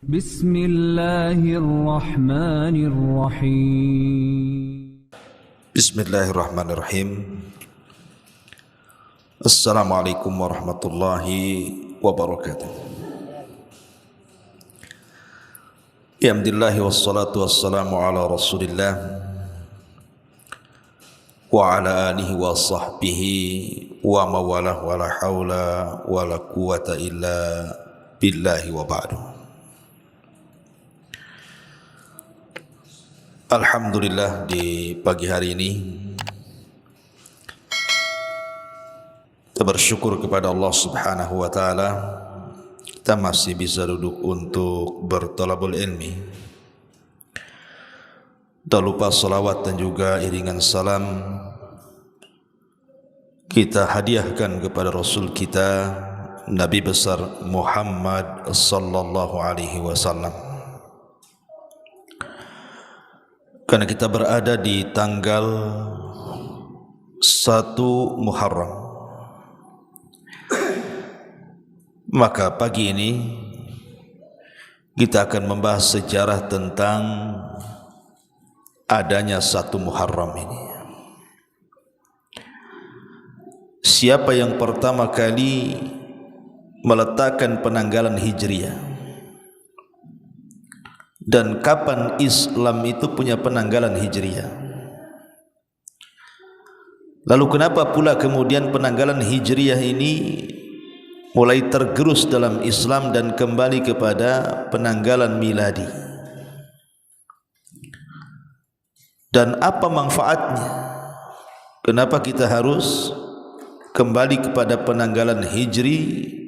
بسم الله الرحمن الرحيم. بسم الله الرحمن الرحيم. السلام عليكم ورحمة الله وبركاته. Alhamdulillah wassalatu wassalamu ala rasulillah wa ala alihi wa sahbihi wa mawalah wa la hawla wa la quwata illa billahi wa ba'du. Alhamdulillah, di pagi hari ini kita bersyukur kepada Allah Subhanahu wa taala, kita masih bisa duduk untuk berthalabul ilmi. Tak lupa salawat dan juga iringan salam kita hadiahkan kepada Rasul kita, Nabi besar Muhammad sallallahu alaihi wasallam. Karena kita berada di tanggal 1 Muharram, maka pagi ini kita akan membahas sejarah tentang adanya 1 Muharram ini. Siapa yang pertama kali meletakkan penanggalan Hijriah, dan kapan Islam itu punya penanggalan Hijriah? Lalu kenapa pula kemudian penanggalan Hijriah ini mulai tergerus dalam Islam dan kembali kepada penanggalan miladi? Dan apa manfaatnya? Kenapa kita harus kembali kepada penanggalan Hijri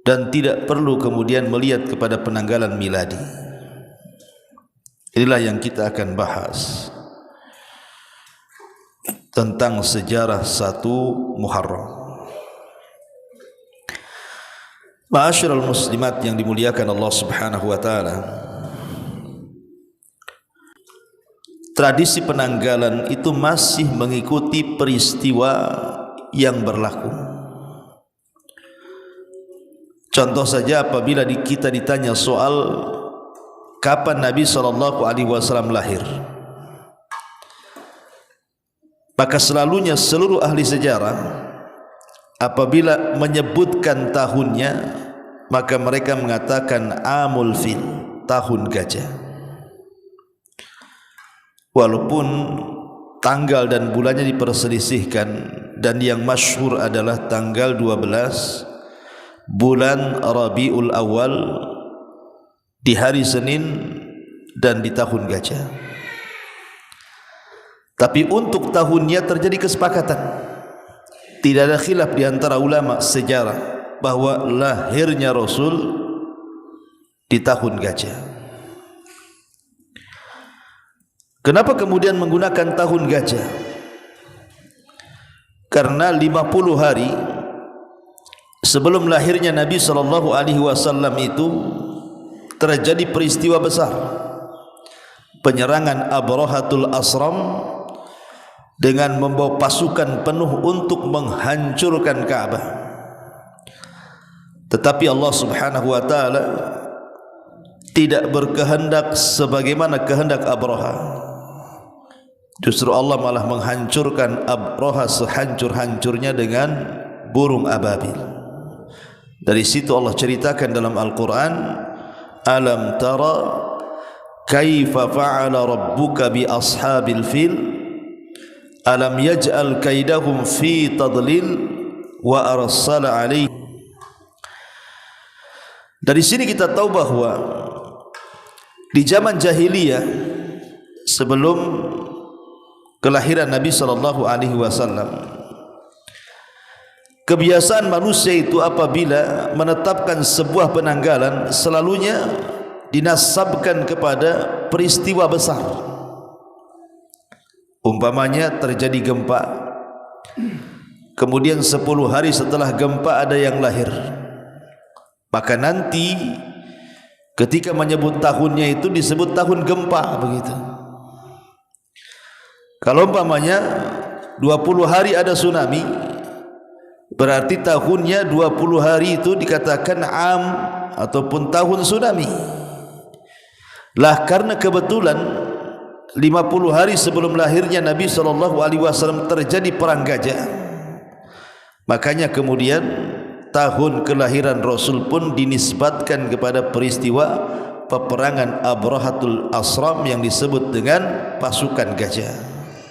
dan tidak perlu kemudian melihat kepada penanggalan miladi? Inilah yang kita akan bahas tentang sejarah 1 Muharram. Ma'asyiral muslimat yang dimuliakan Allah Subhanahu wa taala, tradisi penanggalan itu masih mengikuti peristiwa yang berlaku. Contoh saja, apabila kita ditanya soal kapan Nabi SAW lahir, maka selalunya seluruh ahli sejarah apabila menyebutkan tahunnya, maka mereka mengatakan amul fil, tahun gajah. Walaupun tanggal dan bulannya diperselisihkan, dan yang masyhur adalah tanggal 12 bulan Rabiul Awal di hari Senin dan di tahun gajah. Tapi untuk tahunnya terjadi kesepakatan. Tidak ada khilaf di antara ulama sejarah bahwa lahirnya Rasul di tahun gajah. Kenapa kemudian menggunakan tahun gajah? Karena 50 hari sebelum lahirnya Nabi SAW itu terjadi peristiwa besar, penyerangan Abrahatul Asram dengan membawa pasukan penuh untuk menghancurkan Ka'bah. Tetapi Allah Subhanahu wa taala tidak berkehendak sebagaimana kehendak Abraha. Justru Allah malah menghancurkan Abraha sehancur-hancurnya dengan burung ababil. Dari situ Allah ceritakan dalam Al-Quran, alam tara kaifa fa'ala rabbuka bi ashabil fil alam yaj'al kaidahum fi tadlil wa arsala alaihim. Dari sini kita tahu bahwa di zaman jahiliyah sebelum kelahiran Nabi SAW, kebiasaan manusia itu apabila menetapkan sebuah penanggalan selalunya dinasabkan kepada peristiwa besar. Umpamanya terjadi gempa, kemudian 10 hari setelah gempa ada yang lahir, maka nanti ketika menyebut tahunnya itu disebut tahun gempa, begitu. Kalau umpamanya 20 hari ada tsunami, berarti tahunnya 20 hari itu dikatakan am ataupun tahun tsunami. Lah karena kebetulan 50 hari sebelum lahirnya Nabi SAW terjadi perang gajah, makanya kemudian tahun kelahiran Rasul pun dinisbatkan kepada peristiwa peperangan Abrahatul Asram yang disebut dengan pasukan gajah.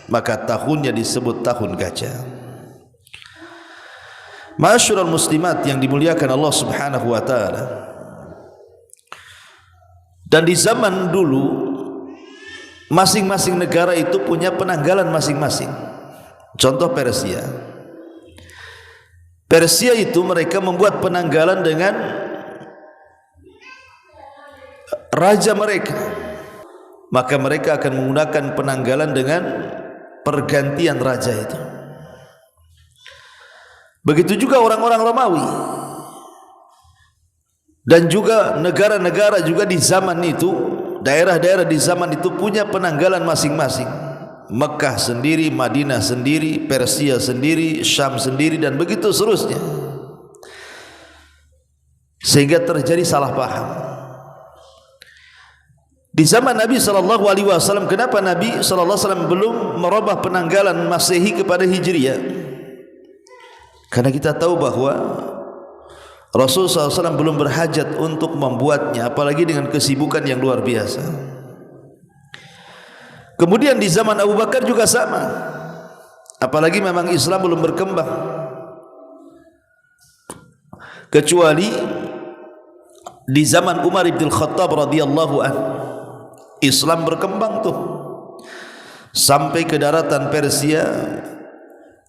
Maka tahunnya disebut tahun gajah. Ma'asyiral muslimat yang dimuliakan Allah Subhanahu wa taala. Dan di zaman dulu masing-masing negara itu punya penanggalan masing-masing. Contoh Persia. Persia itu mereka membuat penanggalan dengan raja mereka. Maka mereka akan menggunakan penanggalan dengan pergantian raja itu. Begitu juga orang-orang Romawi. Dan juga negara-negara juga di zaman itu, daerah-daerah di zaman itu punya penanggalan masing-masing. Mekah sendiri, Madinah sendiri, Persia sendiri, Syam sendiri, dan begitu seterusnya. Sehingga terjadi salah paham. Di zaman Nabi SAW, kenapa Nabi SAW belum merubah penanggalan Masehi kepada Hijriah? Karena kita tahu bahwa Rasulullah SAW belum berhajat untuk membuatnya, apalagi dengan kesibukan yang luar biasa. Kemudian di zaman Abu Bakar juga sama, apalagi memang Islam belum berkembang. Kecuali di zaman Umar bin Khattab radhiyallahu anhu, Islam berkembang tuh sampai ke daratan Persia,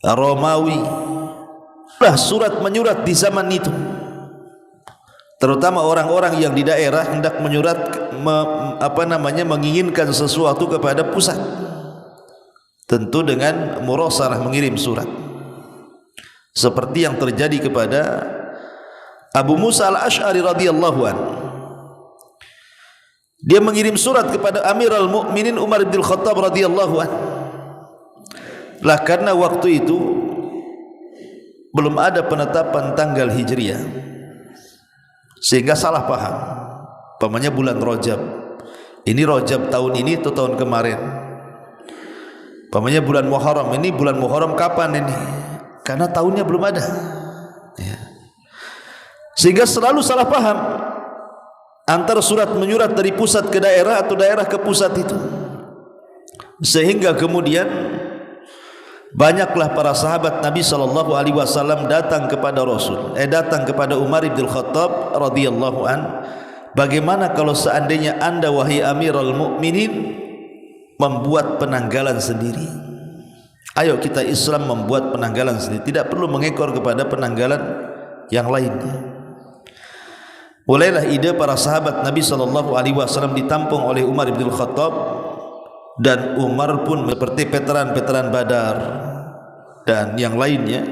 Romawi. Lah surat menyurat di zaman itu. Terutama orang-orang yang di daerah hendak menyurat menginginkan sesuatu kepada pusat, tentu dengan murasalah mengirim surat, seperti yang terjadi kepada Abu Musa al-Ash'ari radhiyallahu anhu. Dia mengirim surat kepada Amirul Mukminin Umar bin Khattab radhiyallahu anhu. Lah karena waktu itu belum ada penetapan tanggal Hijriah, sehingga salah paham. Pamannya bulan Rajab, ini Rajab tahun ini atau tahun kemarin. Pamannya bulan Muharram, ini bulan Muharram kapan ini? Karena tahunnya belum ada ya. Sehingga selalu salah paham antara surat menyurat dari pusat ke daerah atau daerah ke pusat itu. Sehingga kemudian banyaklah para sahabat Nabi SAW datang kepada datang kepada Umar bin Khattab radhiyallahu an. Bagaimana kalau seandainya anda wahai Amirul Mukminin membuat penanggalan sendiri? Ayo kita Islam membuat penanggalan sendiri, tidak perlu mengekor kepada penanggalan yang lainnya. Mulailah ide para sahabat Nabi SAW ditampung oleh Umar bin Khattab. Dan Umar pun seperti veteran-veteran Badar dan yang lainnya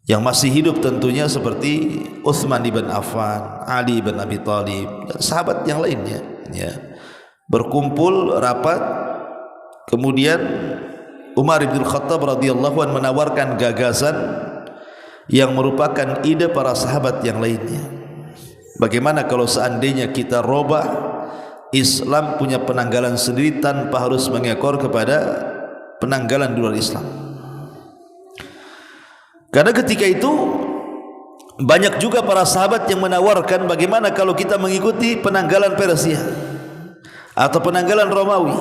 yang masih hidup tentunya, seperti Utsman bin Affan, Ali bin Abi Thalib, dan sahabat yang lainnya ya, berkumpul rapat. Kemudian Umar bin Khattab radhiyallahu anhu menawarkan gagasan yang merupakan ide para sahabat yang lainnya. Bagaimana kalau seandainya kita robah Islam punya penanggalan sendiri tanpa harus mengekor kepada penanggalan di luar Islam? Karena ketika itu banyak juga para sahabat yang menawarkan bagaimana kalau kita mengikuti penanggalan Persia atau penanggalan Romawi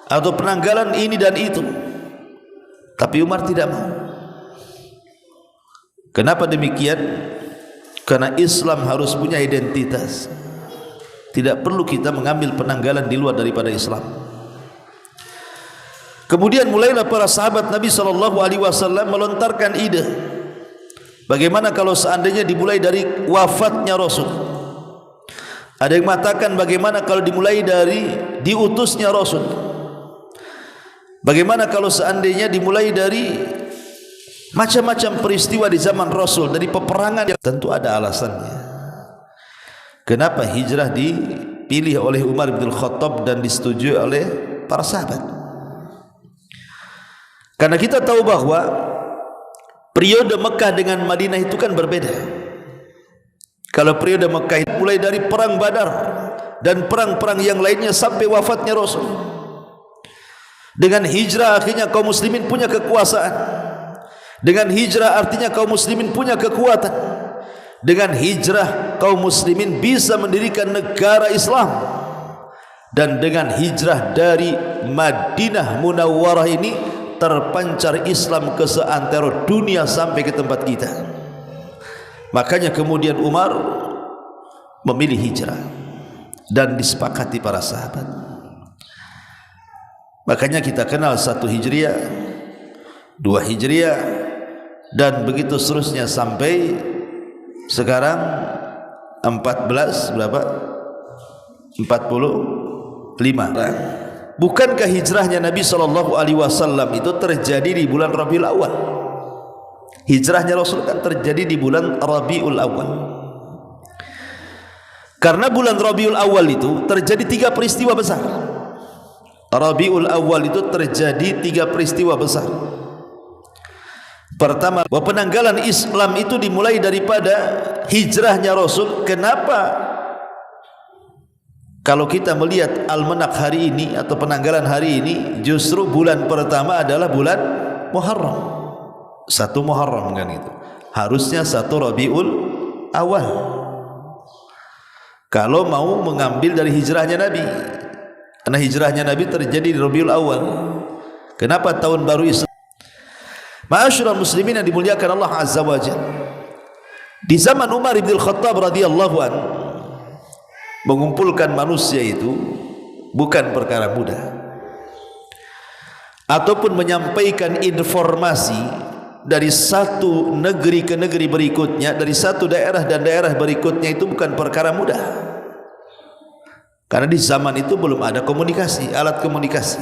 atau penanggalan ini dan itu. Tapi Umar tidak mau. Kenapa demikian? Karena Islam harus punya identitas. Tidak perlu kita mengambil penanggalan di luar daripada Islam. Kemudian mulailah para sahabat Nabi SAW melontarkan ide, bagaimana kalau seandainya dimulai dari wafatnya Rasul. Ada yang mengatakan bagaimana kalau dimulai dari diutusnya Rasul. Bagaimana kalau seandainya dimulai dari macam-macam peristiwa di zaman Rasul, dari peperangan yang tentu ada alasannya. Kenapa hijrah dipilih oleh Umar bin Khattab dan disetujui oleh para sahabat? Karena kita tahu bahwa periode Mekah dengan Madinah itu kan berbeda. Kalau periode Mekah mulai dari perang Badar dan perang-perang yang lainnya sampai wafatnya Rasul. Dengan hijrah akhirnya kaum muslimin punya kekuasaan. Dengan hijrah artinya kaum muslimin punya kekuatan. Dengan hijrah kaum muslimin bisa mendirikan negara Islam. Dan dengan hijrah dari Madinah Munawwarah ini terpancar Islam ke seantero dunia sampai ke tempat kita. Makanya kemudian Umar memilih hijrah dan disepakati para sahabat. Makanya kita kenal 1 Hijriah, 2 Hijriah, dan begitu seterusnya sampai sekarang 14 berapa? 45. Bukankah hijrahnya Nabi SAW itu terjadi di bulan Rabiul Awal? Hijrahnya Rasul kan terjadi di bulan Rabiul Awal. Karena bulan Rabiul Awal itu terjadi 3 peristiwa besar. Rabiul Awal itu terjadi 3 peristiwa besar. Pertama, bahwa penanggalan Islam itu dimulai daripada hijrahnya Rasul. Kenapa? Kalau kita melihat almanak hari ini atau penanggalan hari ini, justru bulan pertama adalah bulan Muharram. 1 Muharram kan itu. Harusnya 1 Rabiul Awal. Kalau mau mengambil dari hijrahnya Nabi. Karena hijrahnya Nabi terjadi di Rabiul Awal. Kenapa tahun baru Islam? Ma'asyiral muslimin yang dimuliakan Allah Azza wa Jalla. Di zaman Umar bin Khattab radhiyallahu anhu, mengumpulkan manusia itu bukan perkara mudah. Ataupun menyampaikan informasi dari satu negeri ke negeri berikutnya, dari satu daerah dan daerah berikutnya itu bukan perkara mudah. Karena di zaman itu belum ada komunikasi, alat komunikasi.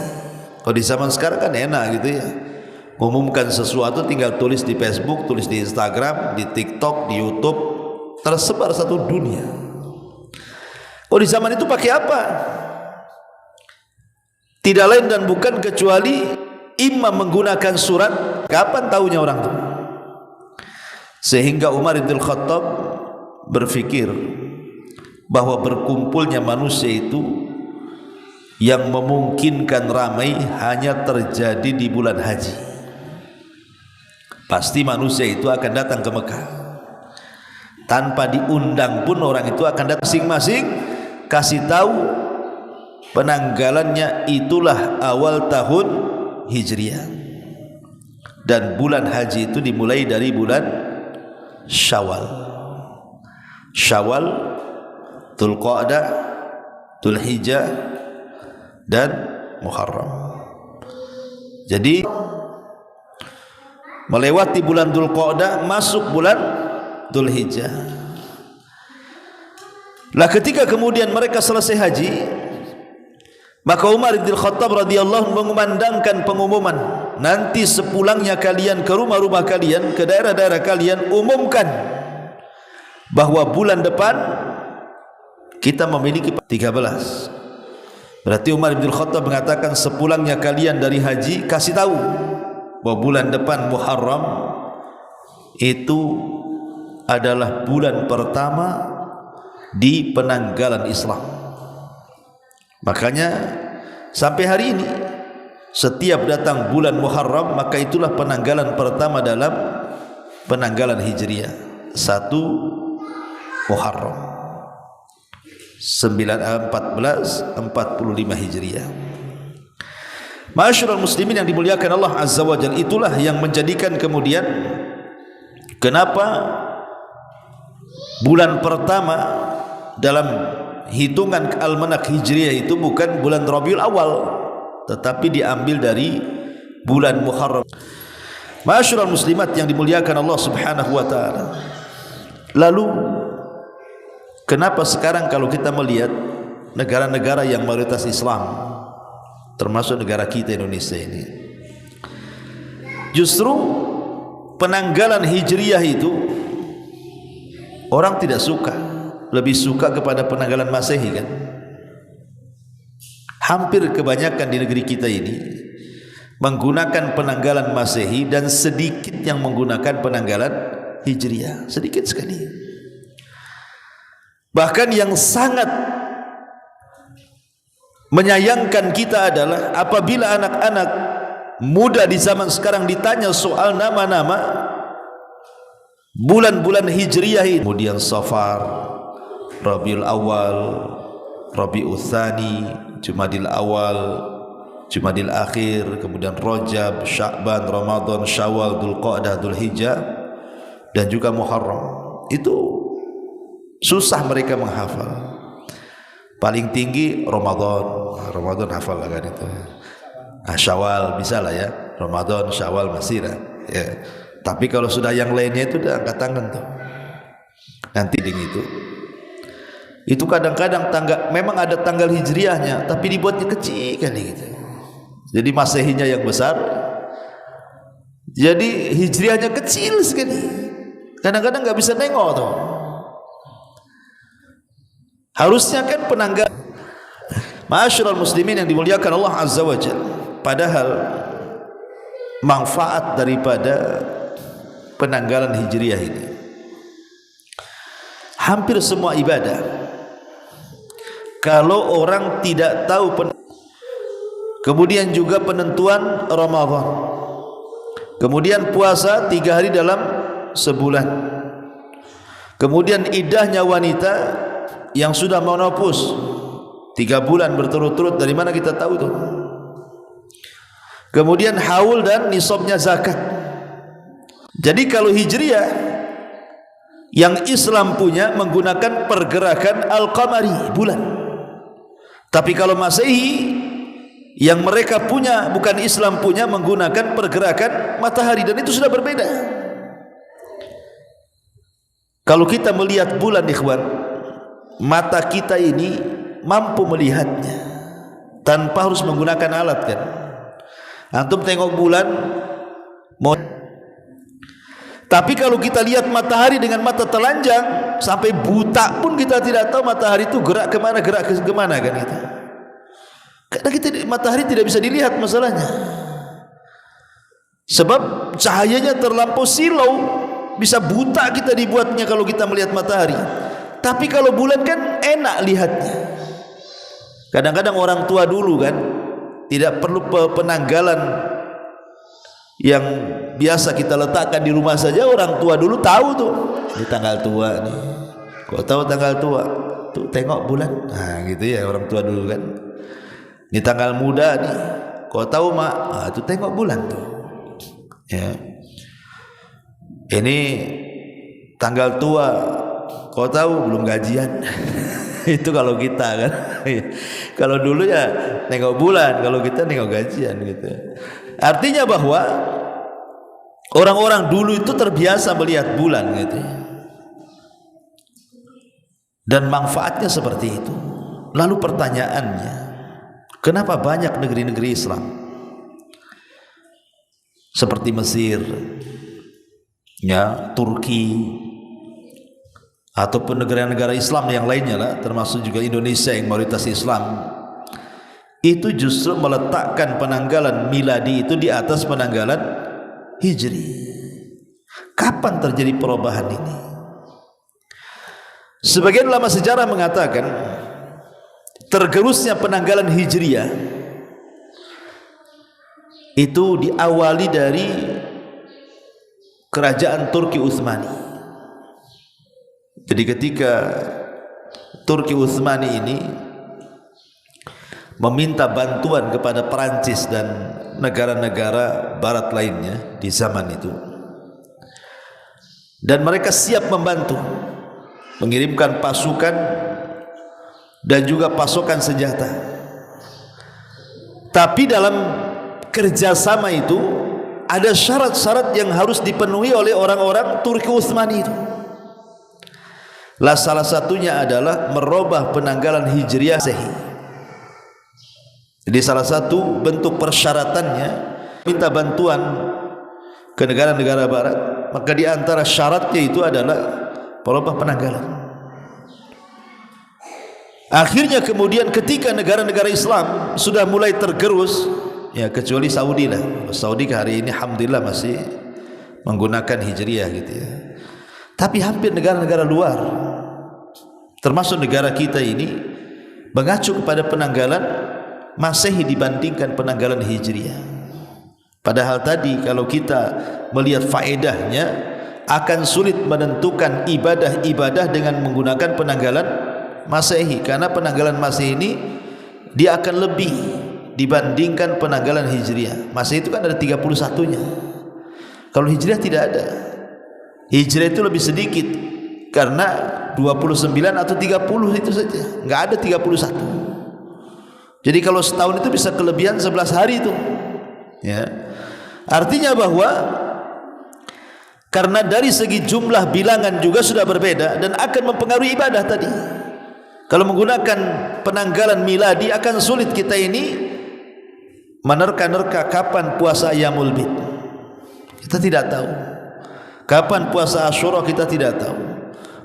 Kalau di zaman sekarang kan enak gitu ya. Mengumumkan sesuatu tinggal tulis di Facebook, tulis di Instagram, di TikTok, di YouTube, tersebar satu dunia. Kalau di zaman itu pakai apa? Tidak lain dan bukan kecuali imam menggunakan surat. Kapan tahunya orang itu? Sehingga Umar bin Khattab berpikir bahwa berkumpulnya manusia itu yang memungkinkan ramai hanya terjadi di bulan haji. Pasti manusia itu akan datang ke Mekah. Tanpa diundang pun orang itu akan datang masing-masing kasih tahu penanggalannya itulah awal tahun Hijriah. Dan bulan haji itu dimulai dari bulan Syawal. Syawal, Dzulqa'dah, Dzulhijjah dan Muharram. Jadi melewati bulan Dzulqa'dah masuk bulan Dzulhijjah. Lah ketika kemudian mereka selesai haji, maka Umar bin Khattab radhiyallahu mengumandangkan pengumuman, nanti sepulangnya kalian ke rumah-rumah kalian, ke daerah-daerah kalian, umumkan bahwa bulan depan kita memiliki 13. Berarti Umar bin Khattab mengatakan sepulangnya kalian dari haji, kasih tahu bahwa bulan depan Muharram itu adalah bulan pertama di penanggalan Islam. Makanya sampai hari ini setiap datang bulan Muharram maka itulah penanggalan pertama dalam penanggalan Hijriah. 1 Muharram 1445 Hijriah. Ma'asyiral muslimin yang dimuliakan Allah Azza wa Jalla, itulah yang menjadikan kemudian kenapa bulan pertama dalam hitungan almanak Hijriah itu bukan bulan Rabiul Awal, tetapi diambil dari bulan Muharram. Ma'asyiral muslimat yang dimuliakan Allah Subhanahu wa taala. Lalu kenapa sekarang kalau kita melihat negara-negara yang mayoritas Islam, termasuk negara kita Indonesia ini, justru penanggalan Hijriah itu orang tidak suka, lebih suka kepada penanggalan Masehi kan? Hampir kebanyakan di negeri kita ini menggunakan penanggalan Masehi dan sedikit yang menggunakan penanggalan Hijriah, sedikit sekali. Bahkan yang sangat menyayangkan kita adalah apabila anak-anak muda di zaman sekarang ditanya soal nama-nama bulan-bulan hijriyah ini, kemudian Safar, Rabiul Awal, Rabiul Tsani, Jumadil Awal, Jumadil Akhir, kemudian Rajab, Sya'ban, Ramadan, Syawal, Dzulqa'dah, Dzulhijjah, dan juga Muharram. Itu susah mereka menghafal. Paling tinggi Ramadan hafal lah kan itu. Nah, Syawal bisa lah ya, Ramadan, Syawal masih lah ya. Tapi kalau sudah yang lainnya itu udah angkat tangan tuh. Nanti itu kadang-kadang memang ada tanggal hijriahnya, tapi dibuatnya kecil kali gitu. Jadi masehinya yang besar, jadi hijriahnya kecil sekali. Kadang-kadang nggak bisa nengok tuh. Harusnya kan penanggal. Ma'asyiral muslimin yang dimuliakan Allah Azza wa Jalla, padahal manfaat daripada penanggalan hijriah ini hampir semua ibadah, kalau orang tidak tahu kemudian juga penentuan Ramadan, kemudian puasa 3 hari dalam sebulan, kemudian iddahnya wanita yang sudah menopause 3 bulan berturut-turut, dari mana kita tahu itu? Kemudian haul dan nisabnya zakat. Jadi kalau hijriah yang Islam punya menggunakan pergerakan al-qamari, bulan. Tapi kalau Masehi yang mereka punya, bukan Islam punya, menggunakan pergerakan matahari, dan itu sudah berbeda. Kalau kita melihat bulan, ikhwan, mata kita ini mampu melihatnya tanpa harus menggunakan alat kan. Antum tengok bulan, tapi kalau kita lihat matahari dengan mata telanjang sampai buta pun kita tidak tahu matahari itu gerak kemana kan kita. Karena matahari tidak bisa dilihat masalahnya, sebab cahayanya terlampau silau, bisa buta kita dibuatnya kalau kita melihat matahari. Tapi kalau bulan kan enak lihatnya. Kadang-kadang orang tua dulu kan tidak perlu penanggalan yang biasa kita letakkan di rumah saja, orang tua dulu tahu tuh, ini tanggal tua nih. Kok tahu tanggal tua? Tuh tengok bulan. Nah gitu ya orang tua dulu kan. Ini tanggal muda nih. Kok tahu mak? Nah, itu tengok bulan tuh. Ya. Ini tanggal tua. Kau tahu belum gajian. Itu kalau kita kan. Kalau dulu ya nengok bulan, kalau kita nengok gajian gitu. Artinya bahwa orang-orang dulu itu terbiasa melihat bulan gitu. Dan manfaatnya seperti itu. Lalu pertanyaannya, kenapa banyak negeri-negeri Islam seperti Mesir, ya, Turki, ataupun negara-negara Islam yang lainnya lah, termasuk juga Indonesia yang mayoritas Islam, itu justru meletakkan penanggalan miladi itu di atas penanggalan hijri? Kapan terjadi perubahan ini? Sebagian ulama sejarah mengatakan tergerusnya penanggalan hijriah itu diawali dari kerajaan Turki Utsmani. Jadi ketika Turki Utsmani ini meminta bantuan kepada Perancis dan negara-negara barat lainnya di zaman itu, dan mereka siap membantu, mengirimkan pasukan dan juga pasokan senjata. Tapi dalam kerjasama itu ada syarat-syarat yang harus dipenuhi oleh orang-orang Turki Utsmani itu. Lah salah satunya adalah merubah penanggalan hijriah Masehi. Jadi salah satu bentuk persyaratannya minta bantuan ke negara-negara barat, maka di antara syaratnya itu adalah merubah penanggalan. Akhirnya kemudian ketika negara-negara Islam sudah mulai tergerus, ya kecuali Saudi lah. Saudi hari ini alhamdulillah masih menggunakan hijriah gitu ya. Tapi hampir negara-negara luar termasuk negara kita ini mengacu kepada penanggalan Masehi dibandingkan penanggalan Hijriah. Padahal tadi kalau kita melihat faedahnya, akan sulit menentukan ibadah-ibadah dengan menggunakan penanggalan Masehi, karena penanggalan Masehi ini dia akan lebih dibandingkan penanggalan Hijriah. Masehi itu kan ada 31-nya. Kalau Hijriah tidak ada. Hijriah itu lebih sedikit, karena 29 atau 30 itu saja, enggak ada 31. Jadi kalau setahun itu bisa kelebihan 11 hari itu. Ya. Artinya bahwa karena dari segi jumlah bilangan juga sudah berbeda dan akan mempengaruhi ibadah tadi. Kalau menggunakan penanggalan miladi akan sulit kita ini menerka-nerka kapan puasa Ayyamul Bid. Kita tidak tahu. Kapan puasa Asyura kita tidak tahu.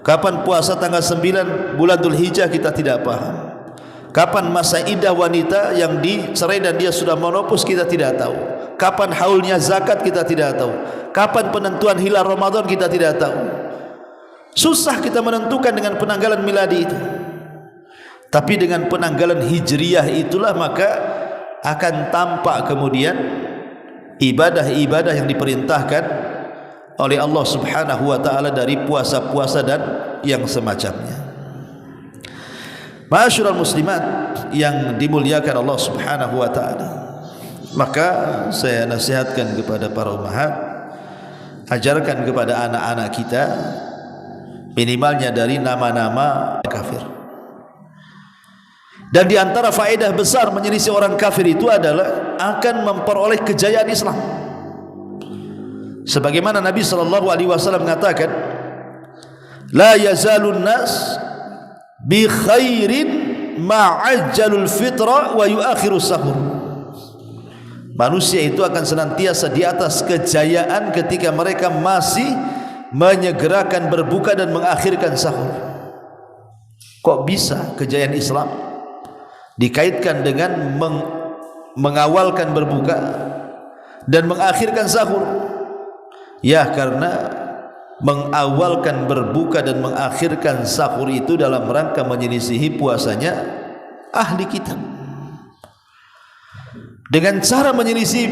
Kapan puasa tanggal 9 bulan Dzulhijjah kita tidak paham. Kapan masa iddah wanita yang dicerai dan dia sudah menopause kita tidak tahu. Kapan haulnya zakat kita tidak tahu. Kapan penentuan hilal Ramadan kita tidak tahu. Susah kita menentukan dengan penanggalan miladi itu. Tapi dengan penanggalan Hijriyah itulah maka akan tampak kemudian ibadah-ibadah yang diperintahkan oleh Allah Subhanahu wa taala dari puasa-puasa dan yang semacamnya. Ma'asyiral muslimat yang dimuliakan Allah Subhanahu wa taala, maka saya nasihatkan kepada para ummahat, ajarkan kepada anak-anak kita minimalnya dari nama-nama kafir. Dan di antara faedah besar menyelisih orang kafir itu adalah akan memperoleh kejayaan Islam. Sebagaimana Nabi sallallahu alaihi wasallam mengatakan, la yazalun nas bi khairin ma'ajjalul fitra wa yuakhiru sahur. Manusia itu akan senantiasa di atas kejayaan ketika mereka masih menyegerakan berbuka dan mengakhirkan sahur. Kok bisa kejayaan Islam dikaitkan dengan mengawalkan berbuka dan mengakhirkan sahur? Ya, karena mengawalkan berbuka dan mengakhirkan sahur itu dalam rangka menyelisihi puasanya ahli kitab. Dengan cara menyelisih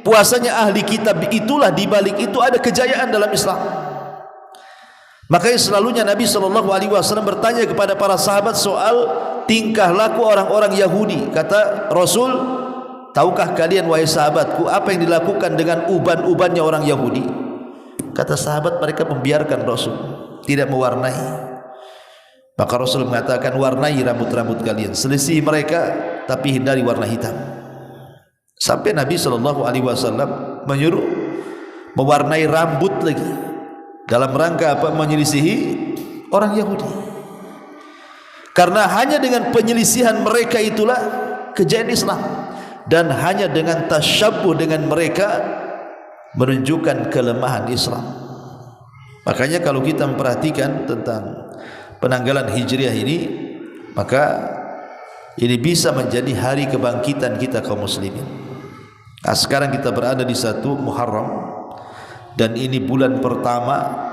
puasanya ahli kitab itulah di balik itu ada kejayaan dalam Islam. Makanya selalunya Nabi SAW bertanya kepada para sahabat soal tingkah laku orang-orang Yahudi. Kata Rasul, tahukah kalian wahai sahabatku apa yang dilakukan dengan uban-ubannya orang Yahudi? Kata sahabat, mereka membiarkan Rasul, tidak mewarnai. Maka Rasul mengatakan, warnai rambut-rambut kalian, selisih mereka tapi hindari warna hitam. Sampai Nabi SAW menyuruh mewarnai rambut lagi dalam rangka apa? Menyelisihi orang Yahudi. Karena hanya dengan penyelisihan mereka itulah kejayaan Islam, dan hanya dengan tasyabbuh dengan mereka menunjukkan kelemahan Islam. Makanya kalau kita memperhatikan tentang penanggalan Hijriah ini, maka ini bisa menjadi hari kebangkitan kita kaum muslimin. Nah, sekarang kita berada di 1 Muharram, dan ini bulan pertama,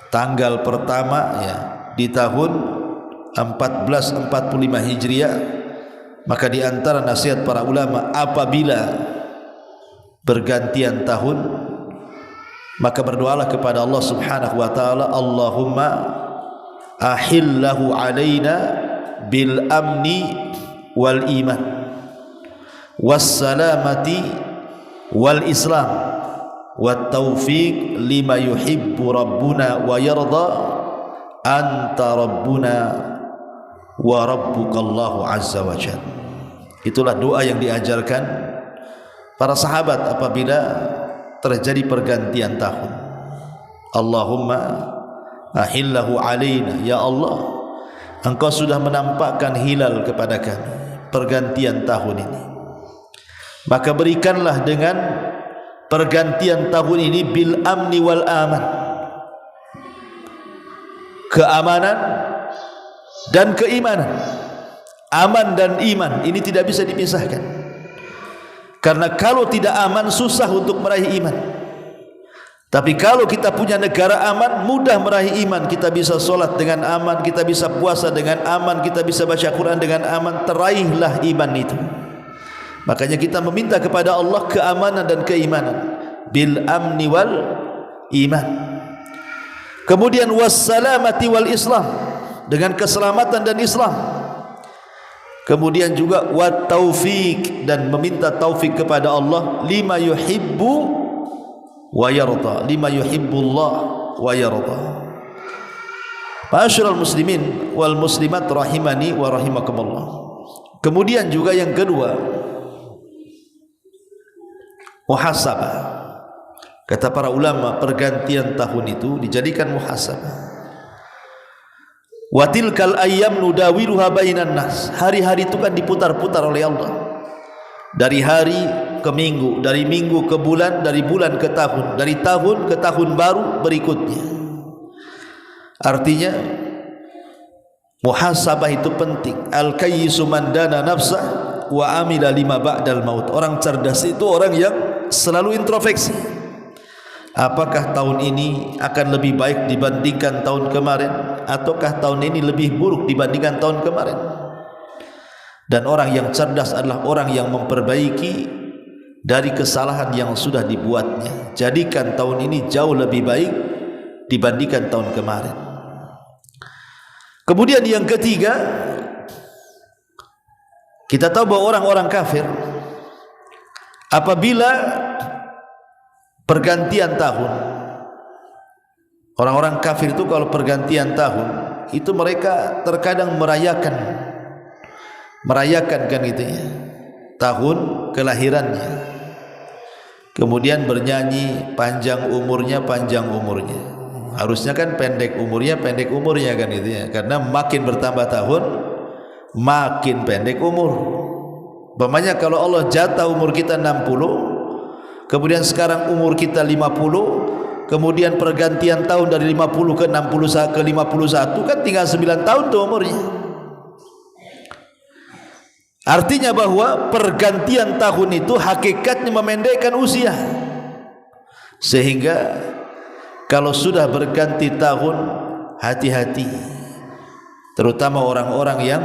tanggal pertama ya di tahun 1445 Hijriah. Maka di antara nasihat para ulama, apabila bergantian tahun, maka berdoalah kepada Allah Subhanahu wa taala, Allahumma ahillahu alaina bil amni wal iman was salamati wal islam wat taufiq lima yuhibbu rabbuna wa yarda anta rabbuna wa rabbukallahu azza wa jalla. Itulah doa yang diajarkan para sahabat apabila terjadi pergantian tahun. Allahumma ahillahu alaina, ya Allah, Engkau sudah menampakkan hilal kepada kami pergantian tahun ini, maka berikanlah dengan pergantian tahun ini bil amni wal aman, keamanan dan keimanan. Aman dan iman ini tidak bisa dipisahkan. Karena kalau tidak aman susah untuk meraih iman. Tapi kalau kita punya negara aman, mudah meraih iman. Kita bisa solat dengan aman, kita bisa puasa dengan aman, kita bisa baca Quran dengan aman. Teraihlah iman itu. Makanya kita meminta kepada Allah keamanan dan keimanan. Bil amni wal iman. Kemudian wassalamati wal islam, dengan keselamatan dan Islam. Kemudian juga wat taufik, dan meminta taufik kepada Allah lima yuhibbu wa yarda, lima yuhibbullah wa yarda. Ma'asyiral muslimin wal muslimat rahimani wa rahimakumullah. Kemudian juga yang kedua, muhasabah. Kata para ulama, pergantian tahun itu dijadikan muhasabah. Wa tilkal ayyam nudawiluha bainan nas. Hari-hari itu kan diputar-putar oleh Allah. Dari hari ke minggu, dari minggu ke bulan, dari bulan ke tahun, dari tahun ke tahun baru berikutnya. Artinya muhasabah itu penting. Al-kayyisu man dana nafsah wa amila lima ba'dal maut. Orang cerdas itu orang yang selalu introspeksi. Apakah tahun ini akan lebih baik dibandingkan tahun kemarin, ataukah tahun ini lebih buruk dibandingkan tahun kemarin? Dan orang yang cerdas adalah orang yang memperbaiki dari kesalahan yang sudah dibuatnya. Jadikan tahun ini jauh lebih baik dibandingkan tahun kemarin. Kemudian yang ketiga, kita tahu bahwa orang-orang kafir apabila pergantian tahun, orang-orang kafir itu kalau pergantian tahun itu mereka terkadang merayakan kan gitu ya, tahun kelahirannya. Kemudian bernyanyi panjang umurnya, harusnya kan pendek umurnya kan gitu ya, karena makin bertambah tahun makin pendek umur. Umpamanya kalau Allah jatah umur kita 60, kemudian sekarang umur kita 50, kemudian pergantian tahun dari 50 ke 60 ke 51, kan tinggal 9 tahun tuh umurnya. Artinya bahwa pergantian tahun itu hakikatnya memendekkan usia. Sehingga kalau sudah berganti tahun, hati-hati, terutama orang-orang yang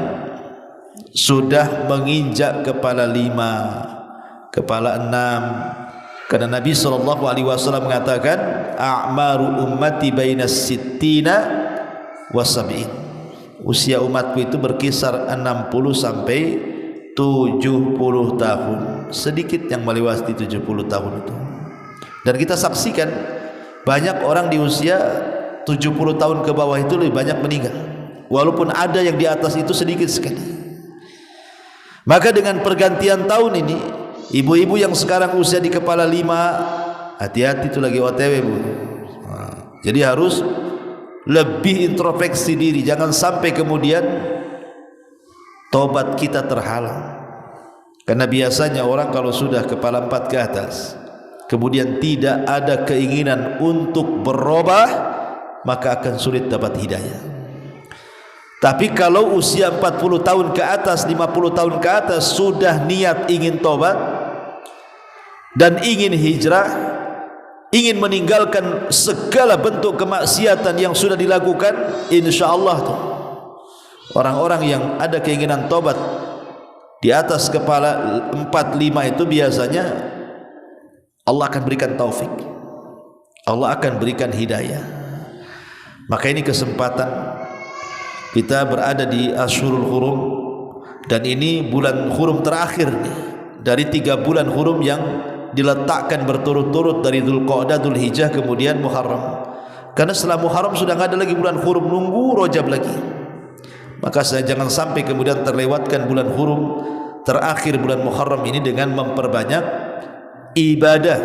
sudah menginjak kepala 5, kepala 6. Karena Nabi SAW mengatakan, a'maru ummati bainas sittina wasab'in. Usia umatku itu berkisar 60 sampai 70 tahun. Sedikit yang melewati 70 tahun itu. Dan kita saksikan banyak orang di usia 70 tahun ke bawah itu lebih banyak meninggal, walaupun ada yang di atas itu sedikit sekali. Maka dengan pergantian tahun ini, ibu-ibu yang sekarang usia di kepala 5, hati-hati itu lagi OTW bu. Jadi harus lebih introspeksi diri, jangan sampai kemudian tobat kita terhalang. Karena biasanya orang kalau sudah kepala 4 ke atas, kemudian tidak ada keinginan untuk berubah, maka akan sulit dapat hidayah. Tapi kalau usia 40 tahun ke atas, 50 tahun ke atas, sudah niat ingin tobat dan ingin hijrah, ingin meninggalkan segala bentuk kemaksiatan yang sudah dilakukan, insyaallah tuh orang-orang yang ada keinginan tobat di atas kepala 4-5 itu biasanya Allah akan berikan taufik, Allah akan berikan hidayah. Maka ini kesempatan kita berada di Ashurul Hurum, dan ini bulan hurum terakhir dari 3 bulan hurum yang diletakkan berturut-turut dari Dzulqa'dah, Dzulhijjah, kemudian Muharram. Karena setelah Muharram sudah tidak ada lagi bulan hurum, nunggu Rajab lagi. Maka saya jangan sampai kemudian terlewatkan bulan hurum terakhir bulan Muharram ini dengan memperbanyak ibadah,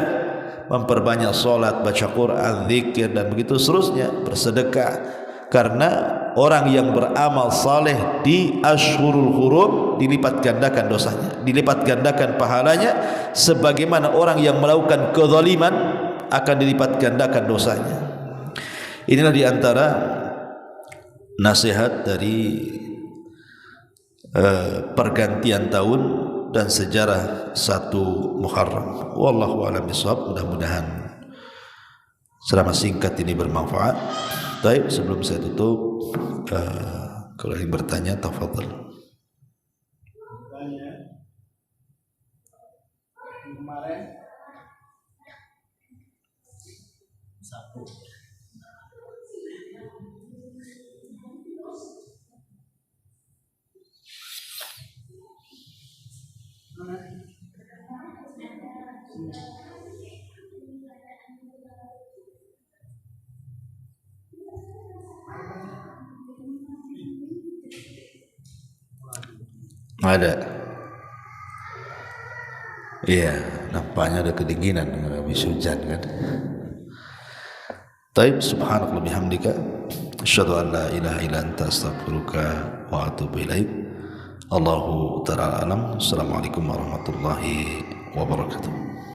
memperbanyak solat, baca Quran, zikir, dan begitu seterusnya, bersedekah. Karena orang yang beramal saleh di Ashurul Hurum dilipat gandakan dosanya, dilipat gandakan pahalanya, sebagaimana orang yang melakukan kezaliman akan dilipat gandakan dosanya. Inilah diantara nasihat dari pergantian tahun dan sejarah 1 Muharram. Wallahu a'lam bishawab. Mudah-mudahan Ceramah singkat ini bermanfaat. Baik, sebelum saya tutup, kalau yang bertanya, tafadhal. Kemarin satu ada. Iya, nampaknya ada kedinginan habis hujan kan. Taib, subhanakallah bihamdika asyhadu an la ilaha illa anta astaghfiruka wa atubu ilaik. Allahu ta'ala alam. Assalamualaikum warahmatullahi wabarakatuh.